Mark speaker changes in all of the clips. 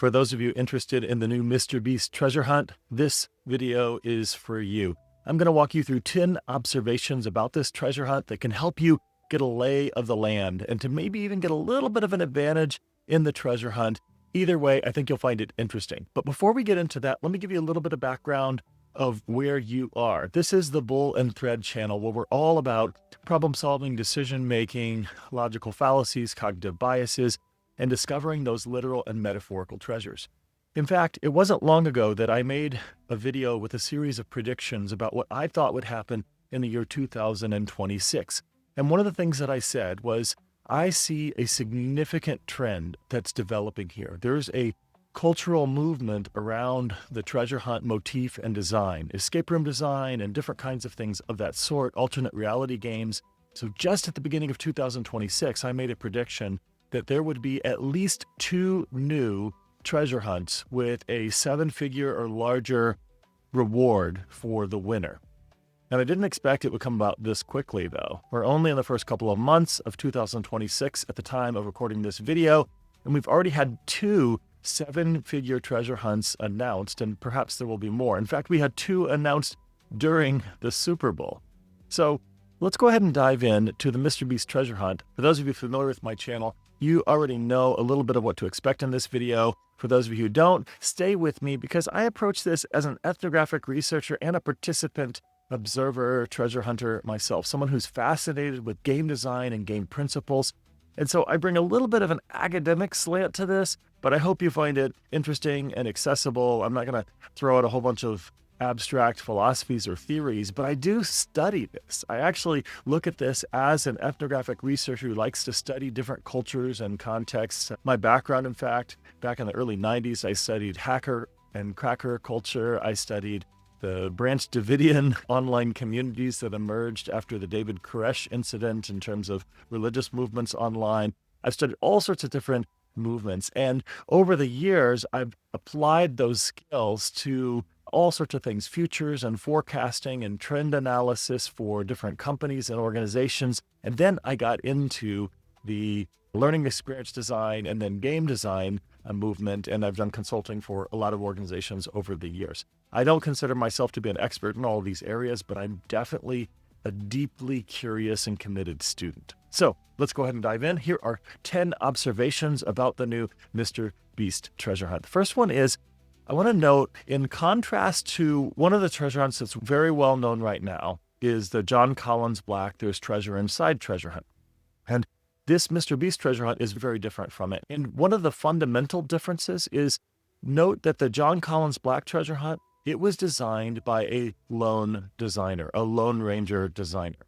Speaker 1: For those of you interested in the new MrBeast treasure hunt, this video is for you. I'm going to walk you through 10 observations about this treasure hunt that can help you get a lay of the land and to maybe even get a little bit of an advantage in the treasure hunt. Either way, I think you'll find it interesting. But before we get into that, let me give you a little bit of background of where you are. This is the Bull and Thread channel, where we're all about problem solving, decision making, logical fallacies, cognitive biases, and discovering those literal and metaphorical treasures. In fact, it wasn't long ago that I made a video with a series of predictions about what I thought would happen in the year 2026. And one of the things that I said was, I see a significant trend that's developing here. There's a cultural movement around the treasure hunt motif and design, escape room design, and different kinds of things of that sort, alternate reality games. So just at the beginning of 2026, I made a prediction that there would be at least 2 new treasure hunts with a 7-figure or larger reward for the winner. And I didn't expect it would come about this quickly, though. We're only in the first couple of months of 2026 at the time of recording this video, and we've already had 2 7-figure treasure hunts announced, and perhaps there will be more. In fact, we had 2 announced during the Super Bowl. So let's go ahead and dive in to the MrBeast treasure hunt. For those of you familiar with my channel, you already know a little bit of what to expect in this video. For those of you who don't, stay with me because I approach this as an ethnographic researcher and a participant, observer, treasure hunter myself, someone who's fascinated with game design and game principles. And so I bring a little bit of an academic slant to this, but I hope you find it interesting and accessible. I'm not going to throw out a whole bunch of abstract philosophies or theories, but I do study this. I actually look at this as an ethnographic researcher who likes to study different cultures and contexts. My background, in fact, back in the early 90s, I studied hacker and cracker culture. I studied the Branch Davidian online communities that emerged after the David Koresh incident in terms of religious movements online. I've studied all sorts of different movements, and over the years, I've applied those skills to all sorts of things, futures and forecasting and trend analysis for different companies and organizations. And then I got into the learning experience design and then game design movement, and I've done consulting for a lot of organizations over the years. I don't consider myself to be an expert in all of these areas, but I'm definitely a deeply curious and committed student. So let's go ahead and dive in. Here are 10 observations about the new MrBeast treasure hunt. The first one is, I want to note, in contrast to one of the treasure hunts that's very well known right now, is the John Collins Black There's Treasure Inside treasure hunt. And this MrBeast treasure hunt is very different from it. And one of the fundamental differences is, note that the John Collins Black treasure hunt, it was designed by a lone designer, a Lone Ranger designer.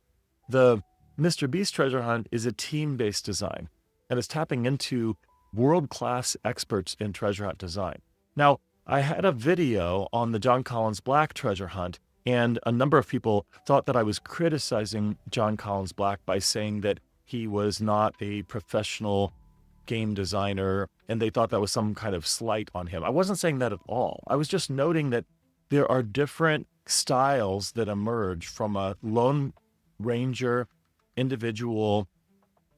Speaker 1: The MrBeast treasure hunt is a team-based design and is tapping into world-class experts in treasure hunt design. Now, I had a video on the John Collins Black treasure hunt, and a number of people thought that I was criticizing John Collins Black by saying that he was not a professional game designer, and they thought that was some kind of slight on him. I wasn't saying that at all. I was just noting that there are different styles that emerge from a Lone Ranger individual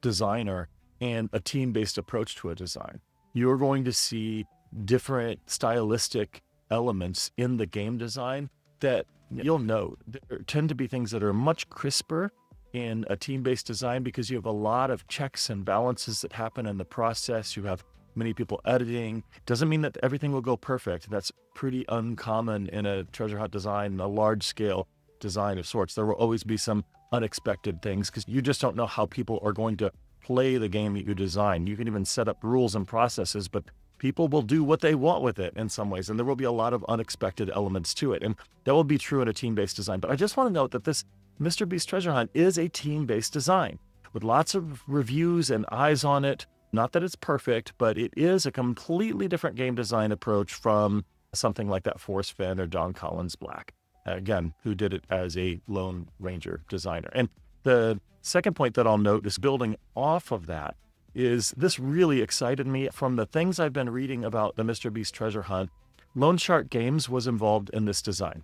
Speaker 1: designer and a team-based approach to a design. You're going to see different stylistic elements in the game design that you'll note. There tend to be things that are much crisper in a team-based design because you have a lot of checks and balances that happen in the process. You have many people editing. Doesn't mean that everything will go perfect. That's pretty uncommon in a treasure hunt design, a large-scale design of sorts. There will always be some unexpected things because you just don't know how people are going to play the game that you design. You can even set up rules and processes, but people will do what they want with it in some ways, and there will be a lot of unexpected elements to it. And that will be true in a team-based design. But I just want to note that this MrBeast treasure hunt is a team-based design with lots of reviews and eyes on it. Not that it's perfect, but it is a completely different game design approach from something like that Forrest Fenn or John Collins Black, again, who did it as a Lone Ranger designer. And the second point that I'll note is building off of that is this really excited me. From the things I've been reading about the MrBeast treasure hunt, Lone Shark Games was involved in this design.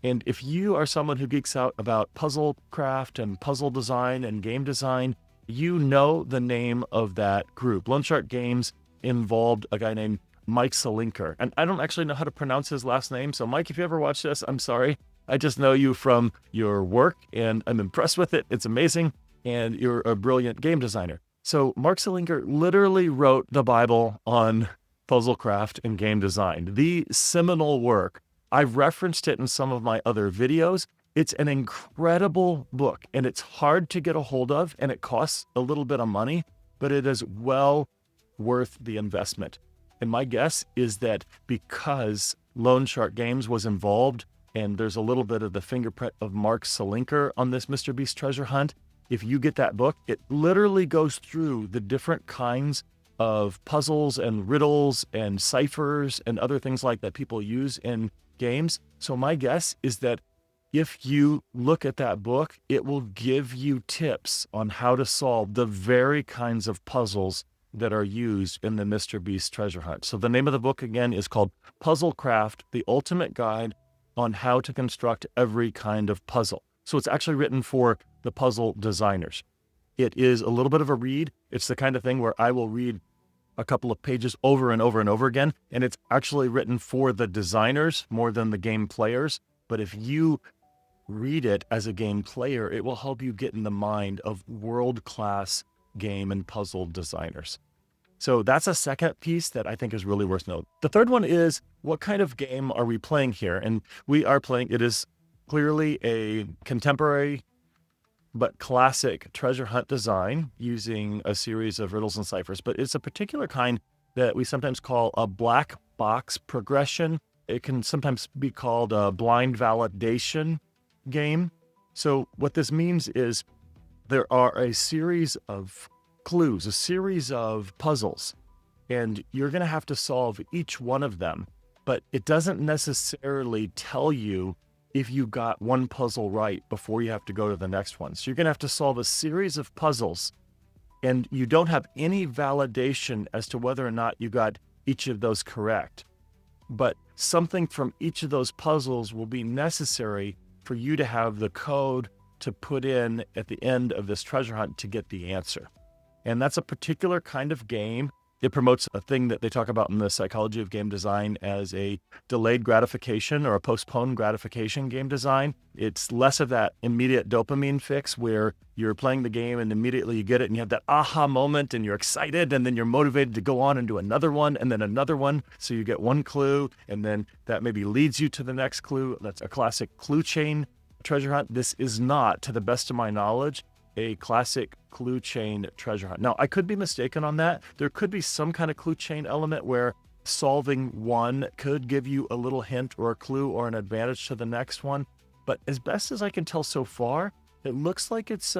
Speaker 1: And if you are someone who geeks out about puzzle craft and puzzle design and game design, you know the name of that group. Lone Shark Games involved a guy named Mike Selinker. And I don't actually know how to pronounce his last name. So Mike, if you ever watch this, I'm sorry. I just know you from your work and I'm impressed with it. It's amazing. And you're a brilliant game designer. So Mark Selinker literally wrote the Bible on puzzle craft and game design, the seminal work. I've referenced it in some of my other videos. It's an incredible book and it's hard to get a hold of and it costs a little bit of money, but it is well worth the investment. And my guess is that because Lone Shark Games was involved and there's a little bit of the fingerprint of Mark Selinker on this MrBeast treasure hunt, if you get that book, it literally goes through the different kinds of puzzles and riddles and ciphers and other things like that people use in games. So my guess is that if you look at that book, it will give you tips on how to solve the very kinds of puzzles that are used in the MrBeast treasure hunt. So the name of the book again is called Puzzle Craft, the Ultimate Guide on How to Construct Every Kind of Puzzle. So it's actually written for the puzzle designers. It is a little bit of a read. It's the kind of thing where I will read a couple of pages over and over and over again, and it's actually written for the designers more than the game players. But if you read it as a game player, it will help you get in the mind of world-class game and puzzle designers. So that's a second piece that I think is really worth noting. The third one is, what kind of game are we playing here? And we are playing, it is clearly a contemporary but classic treasure hunt design using a series of riddles and ciphers, but it's a particular kind that we sometimes call a black box progression. It can sometimes be called a blind validation game. So what this means is there are a series of clues, a series of puzzles, and you're going to have to solve each one of them, but it doesn't necessarily tell you if you got one puzzle right before you have to go to the next one. So you're going to have to solve a series of puzzles, and you don't have any validation as to whether or not you got each of those correct. But something from each of those puzzles will be necessary for you to have the code to put in at the end of this treasure hunt to get the answer. And that's a particular kind of game. It promotes a thing that they talk about in the psychology of game design as a delayed gratification or a postponed gratification game design. It's less of that immediate dopamine fix where you're playing the game and immediately you get it and you have that aha moment and you're excited and then you're motivated to go on and do another one and then another one. So you get one clue and then that maybe leads you to the next clue. That's a classic clue chain treasure hunt. This is not, to the best of my knowledge, a classic clue chain treasure hunt. Now, I could be mistaken on that. There could be some kind of clue chain element where solving one could give you a little hint or a clue or an advantage to the next one. But as best as I can tell so far, it looks like it's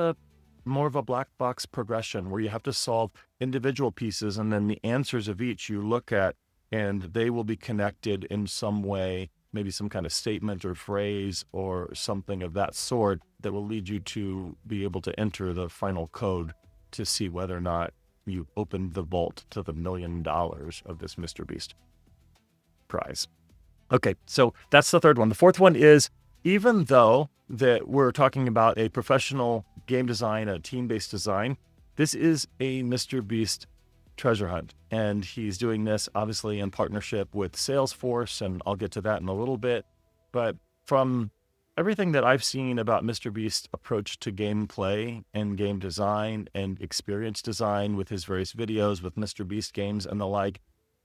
Speaker 1: more of a black box progression where you have to solve individual pieces and then the answers of each you look at and they will be connected in some way, maybe some kind of statement or phrase or something of that sort that will lead you to be able to enter the final code to see whether or not you opened the vault to the $1 million of this MrBeast prize. Okay, so that's the third one. The fourth one is, even though that we're talking about a professional game design, a team-based design, this is a MrBeast treasure hunt. And he's doing this obviously in partnership with Salesforce, and I'll get to that in a little bit. But from everything that I've seen about MrBeast's approach to gameplay and game design and experience design with his various videos with MrBeast games and the like,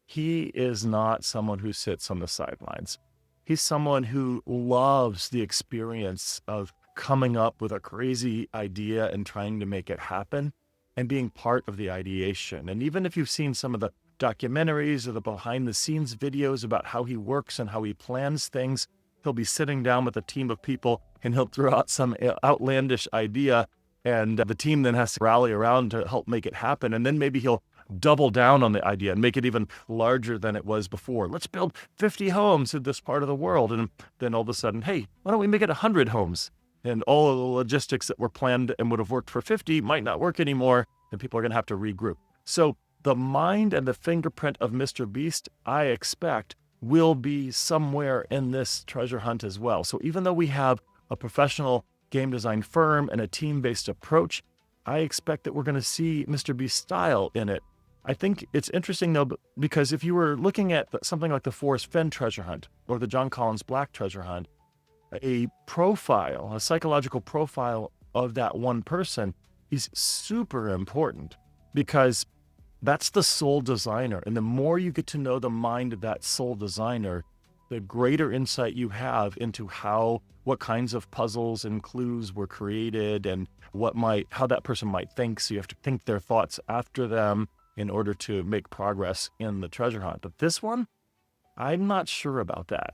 Speaker 1: he is not someone who sits on the sidelines. He's someone who loves the experience of coming up with a crazy idea and trying to make it happen and being part of the ideation. And even if you've seen some of the documentaries or the behind the scenes videos about how he works and how he plans things, he'll be sitting down with a team of people and he'll throw out some outlandish idea and the team then has to rally around to help make it happen. And then maybe he'll double down on the idea and make it even larger than it was before. Let's build 50 homes in this part of the world. And then all of a sudden, hey, why don't we make it 100 homes? And all of the logistics that were planned and would have worked for 50 might not work anymore, and people are going to have to regroup. So the mind and the fingerprint of MrBeast, I expect, will be somewhere in this treasure hunt as well. So even though we have a professional game design firm and a team-based approach, I expect that we're going to see MrBeast style in it. I think it's interesting, though, because if you were looking at something like the Forrest Fenn treasure hunt or the John Collins Black treasure hunt, a profile, a psychological profile of that one person is super important, because that's the sole designer. And the more you get to know the mind of that sole designer, the greater insight you have into what kinds of puzzles and clues were created and how that person might think. So you have to think their thoughts after them in order to make progress in the treasure hunt. But this one, I'm not sure about that.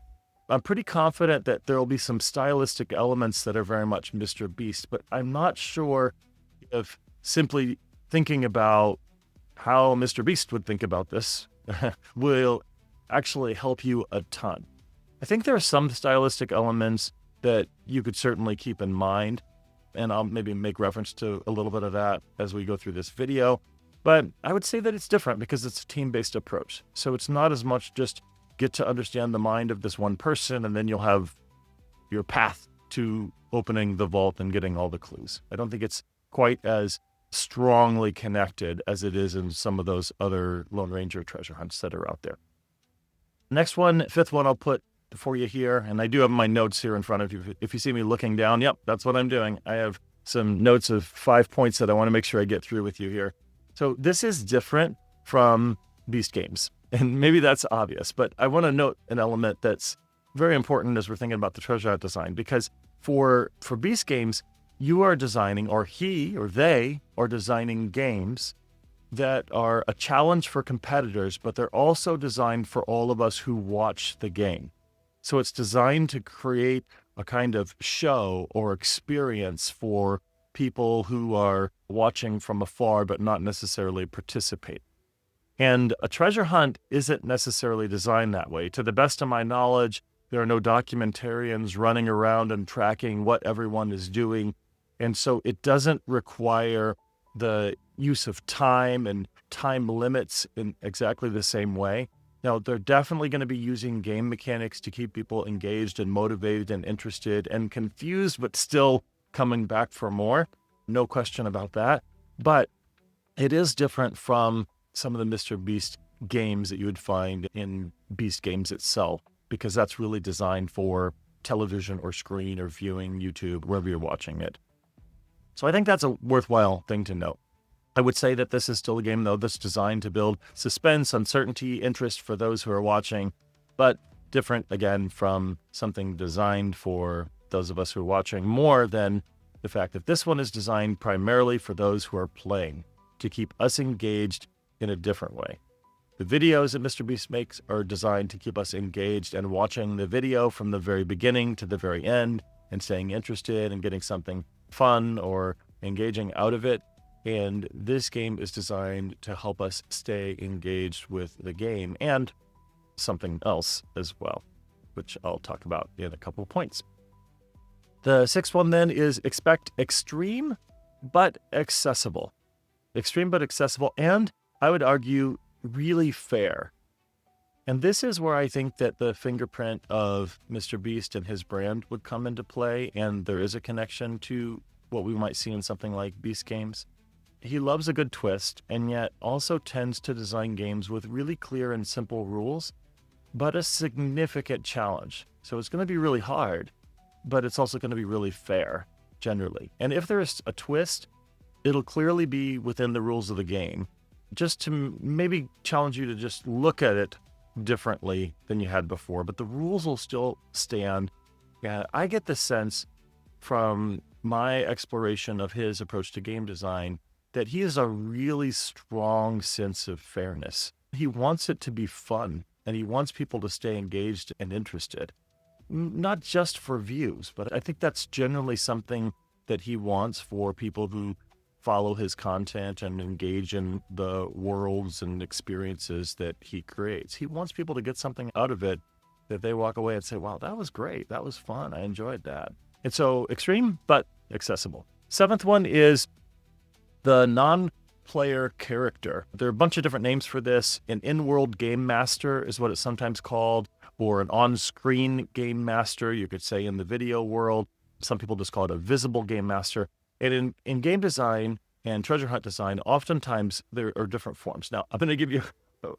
Speaker 1: I'm pretty confident that there will be some stylistic elements that are very much MrBeast, but I'm not sure if simply thinking about how MrBeast would think about this will actually help you a ton. I think there are some stylistic elements that you could certainly keep in mind, and I'll maybe make reference to a little bit of that as we go through this video. But I would say that it's different because it's a team-based approach. So it's not as much just get to understand the mind of this one person, and then you'll have your path to opening the vault and getting all the clues. I don't think it's quite as strongly connected as it is in some of those other Lone Ranger treasure hunts that are out there. Next one, fifth one, I'll put for you here, and I do have my notes here in front of you. If you see me looking down, yep, that's what I'm doing. I have some notes of 5 points that I want to make sure I get through with you here. So this is different from Beast Games, and maybe that's obvious, but I want to note an element that's very important as we're thinking about the treasure hunt design, because for Beast Games, you are designing, or he or they are designing games that are a challenge for competitors, but they're also designed for all of us who watch the game. So it's designed to create a kind of show or experience for people who are watching from afar, but not necessarily participate. And a treasure hunt isn't necessarily designed that way. To the best of my knowledge, there are no documentarians running around and tracking what everyone is doing. And so it doesn't require the use of time and time limits in exactly the same way. Now, they're definitely going to be using game mechanics to keep people engaged and motivated and interested and confused, but still coming back for more. No question about that. But it is different from some of the MrBeast games that you would find in Beast Games itself, because that's really designed for television or screen or viewing YouTube, wherever you're watching it. So I think that's a worthwhile thing to note. I would say that this is still a game, though, that's designed to build suspense, uncertainty, interest for those who are watching, but different, again, from something designed for those of us who are watching, more than the fact that this one is designed primarily for those who are playing, to keep us engaged in a different way. The videos that MrBeast makes are designed to keep us engaged and watching the video from the very beginning to the very end and staying interested and getting something fun or engaging out of it. And this game is designed to help us stay engaged with the game and something else as well, which I'll talk about in a couple of points. The sixth one then is expect extreme but accessible. Extreme but accessible, and I would argue really fair. And this is where I think that the fingerprint of MrBeast and his brand would come into play, and there is a connection to what we might see in something like Beast Games. He loves a good twist, and yet also tends to design games with really clear and simple rules, but a significant challenge. So it's going to be really hard, but it's also going to be really fair, generally. And if there's a twist, it'll clearly be within the rules of the game, just to maybe challenge you to just look at it differently than you had before, but the rules will still stand. And I get the sense from my exploration of his approach to game design that he has a really strong sense of fairness. He wants it to be fun, and he wants people to stay engaged and interested, not just for views, but I think that's generally something that he wants for people who follow his content and engage in the worlds and experiences that he creates. He wants people to get something out of it that they walk away and say, wow, that was great. That was fun. I enjoyed that. And so extreme, but accessible. Seventh one is the non-player character. There are a bunch of different names for this. An in-world game master is what it's sometimes called, or an on-screen game master, you could say, in the video world. Some people just call it a visible game master. And in game design, and treasure hunt design, oftentimes there are different forms. Now, I'm going to give you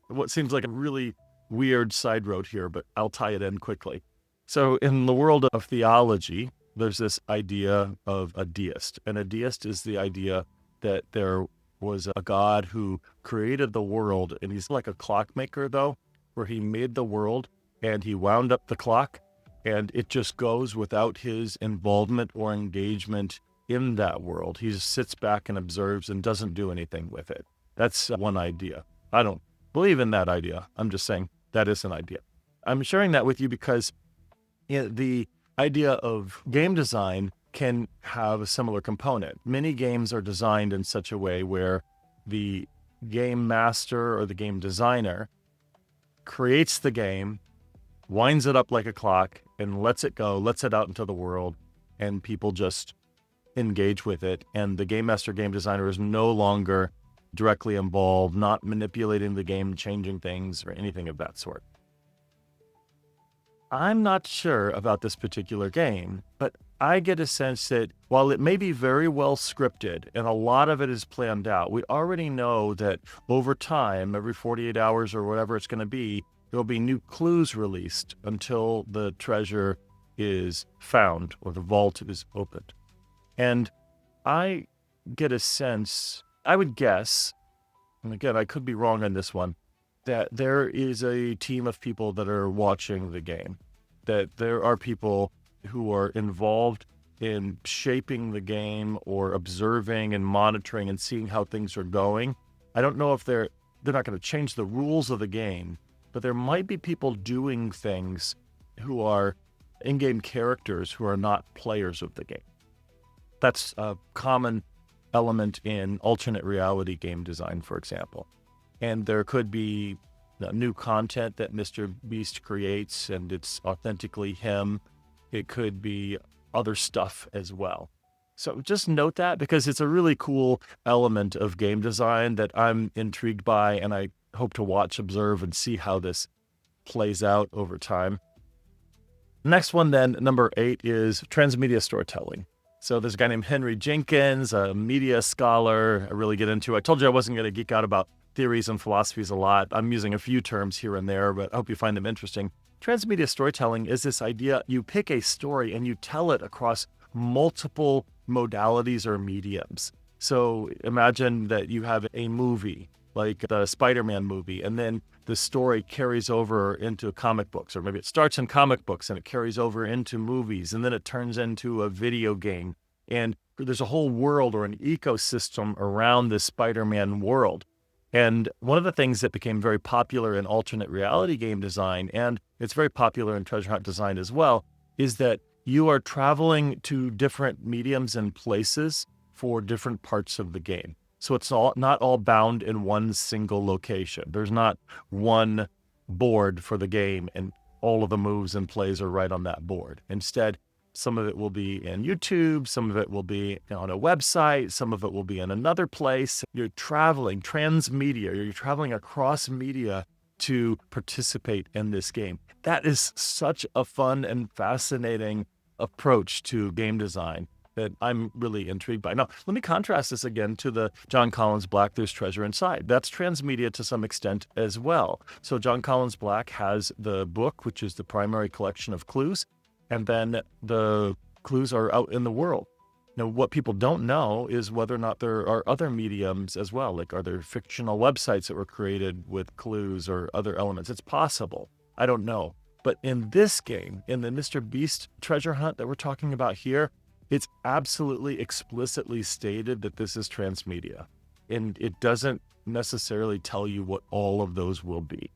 Speaker 1: what seems like a really weird side road here, but I'll tie it in quickly. So in the world of theology, there's this idea of a deist. And a deist is the idea that there was a God who created the world, and he's like a clockmaker, though, where he made the world and he wound up the clock, and it just goes without his involvement or engagement in that world. He just sits back and observes and doesn't do anything with it. That's one idea. I don't believe in that idea. I'm just saying that is an idea. I'm sharing that with you because the idea of game design can have a similar component. Many games are designed in such a way where the game master or the game designer creates the game, winds it up like a clock, and lets it go, lets it out into the world, and people just engage with it. And the game master, game designer is no longer directly involved, not manipulating the game, changing things, or anything of that sort. I'm not sure about this particular game, but I get a sense that while it may be very well scripted and a lot of it is planned out, we already know that over time, every 48 hours or whatever it's going to be, there will be new clues released until the treasure is found or the vault is opened. And I get a sense, I would guess, and again, I could be wrong on this one, that there is a team of people that are watching the game, that there are people who are involved in shaping the game or observing and monitoring and seeing how things are going. I don't know if they're not going to change the rules of the game, but there might be people doing things who are in-game characters who are not players of the game. That's a common element in alternate reality game design, for example. And there could be new content that MrBeast creates, and it's authentically him. It could be other stuff as well. So just note that, because it's a really cool element of game design that I'm intrigued by, and I hope to watch, observe, and see how this plays out over time. Next one then, number 8, is transmedia storytelling. So there's a guy named Henry Jenkins, a media scholar I really get into. I told you I wasn't going to geek out about theories and philosophies a lot. I'm using a few terms here and there, but I hope you find them interesting. Transmedia storytelling is this idea you pick a story and you tell it across multiple modalities or mediums. So imagine that you have a movie, like the Spider-Man movie, and then the story carries over into comic books, or maybe it starts in comic books and it carries over into movies, and then it turns into a video game. And there's a whole world or an ecosystem around this Spider-Man world. And one of the things that became very popular in alternate reality game design, and it's very popular in treasure hunt design as well, is that you are traveling to different mediums and places for different parts of the game. So it's not all bound in one single location. There's not one board for the game and all of the moves and plays are right on that board. Instead, some of it will be in YouTube, some of it will be on a website, some of it will be in another place. You're traveling, transmedia, you're traveling across media to participate in this game. That is such a fun and fascinating approach to game design that I'm really intrigued by. Now, let me contrast this again to the John Collins Black There's Treasure Inside. That's transmedia to some extent as well. So John Collins Black has the book, which is the primary collection of clues, and then the clues are out in the world. Now, what people don't know is whether or not there are other mediums as well. Like, are there fictional websites that were created with clues or other elements? It's possible. I don't know. But in this game, in the MrBeast treasure hunt that we're talking about here, it's absolutely explicitly stated that this is transmedia. And it doesn't necessarily tell you what all of those will be.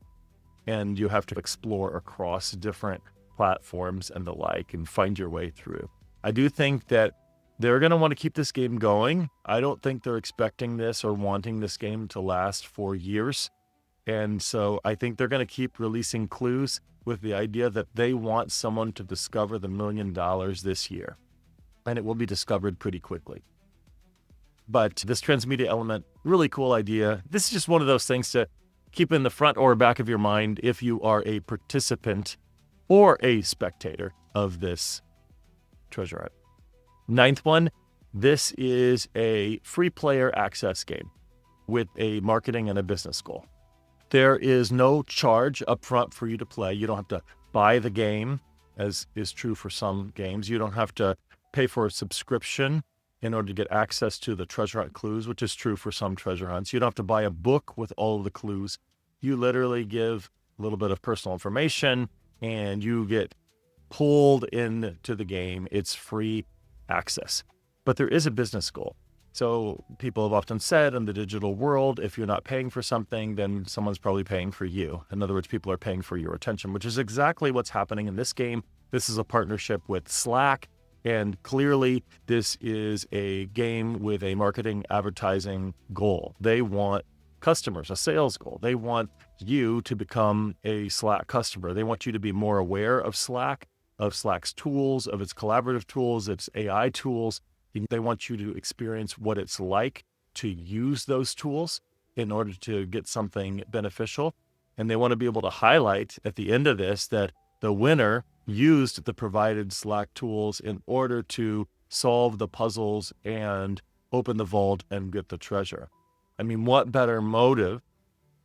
Speaker 1: And you have to explore across different platforms and the like and find your way through. I do think that they're going to want to keep this game going. I don't think they're expecting this or wanting this game to last for years. And so I think they're going to keep releasing clues with the idea that they want someone to discover the $1 million this year. And it will be discovered pretty quickly. But this transmedia element, really cool idea. This is just one of those things to keep in the front or back of your mind if you are a participant or a spectator of this treasure hunt. Ninth one This is a free player access game with a marketing and a business goal. There is no charge upfront for you to play. You don't have to buy the game, as is true for some games. You don't have to pay for a subscription in order to get access to the treasure hunt clues, which is true for some treasure hunts. You don't have to buy a book with all of the clues. You literally give a little bit of personal information and you get pulled into the game. It's free access. But there is a business goal. So people have often said in the digital world, if you're not paying for something, then someone's probably paying for you. In other words, people are paying for your attention, which is exactly what's happening in this game. This is a partnership with Slack. And clearly, this is a game with a marketing advertising goal. They want customers, a sales goal. They want you to become a Slack customer. They want you to be more aware of Slack, of Slack's tools, of its collaborative tools, its AI tools. They want you to experience what it's like to use those tools in order to get something beneficial. And they want to be able to highlight at the end of this that the winner used the provided Slack tools in order to solve the puzzles and open the vault and get the treasure. I mean, what better motive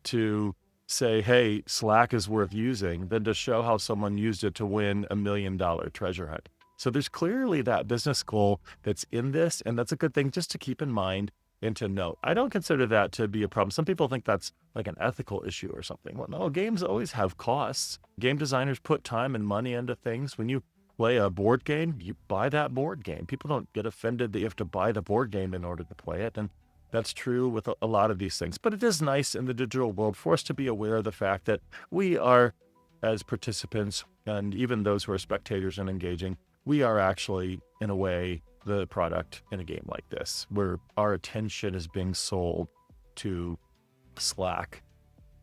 Speaker 1: to say, hey, Slack is worth using than to show how someone used it to win $1 million treasure hunt? So there's clearly that business goal that's in this, and that's a good thing just to keep in mind and to note. I don't consider that to be a problem. Some people think that's like an ethical issue or something. Well, no, games always have costs. Game designers put time and money into things. When you play a board game, you buy that board game. People don't get offended that you have to buy the board game in order to play it. And that's true with a lot of these things. But it is nice in the digital world for us to be aware of the fact that we are, as participants, and even those who are spectators and engaging, we are actually, in a way, the product in a game like this, where our attention is being sold to Slack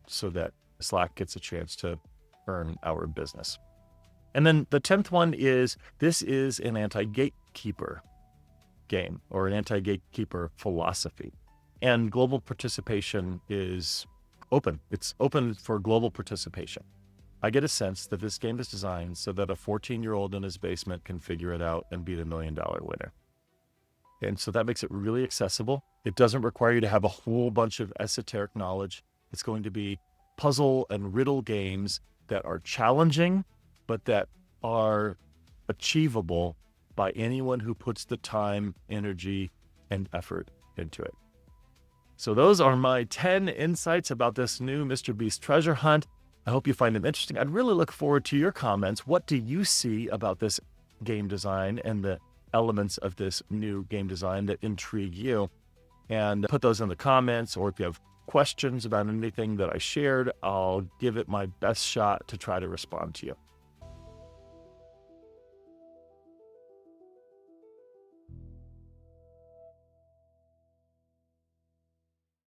Speaker 1: so that Slack gets a chance to earn our business. And then the 10th one is, this is an anti-gatekeeper game or an anti-gatekeeper philosophy. And global participation is open. It's open for global participation. I get a sense that this game is designed so that a 14-year-old in his basement can figure it out and be the $1 million winner. And so that makes it really accessible. It doesn't require you to have a whole bunch of esoteric knowledge. It's going to be puzzle and riddle games that are challenging, but that are achievable by anyone who puts the time, energy, and effort into it. So those are my 10 insights about this new MrBeast treasure hunt. I hope you find them interesting. I'd really look forward to your comments. What do you see about this game design and the elements of this new game design that intrigue you? And put those in the comments, or if you have questions about anything that I shared, I'll give it my best shot to try to respond to you.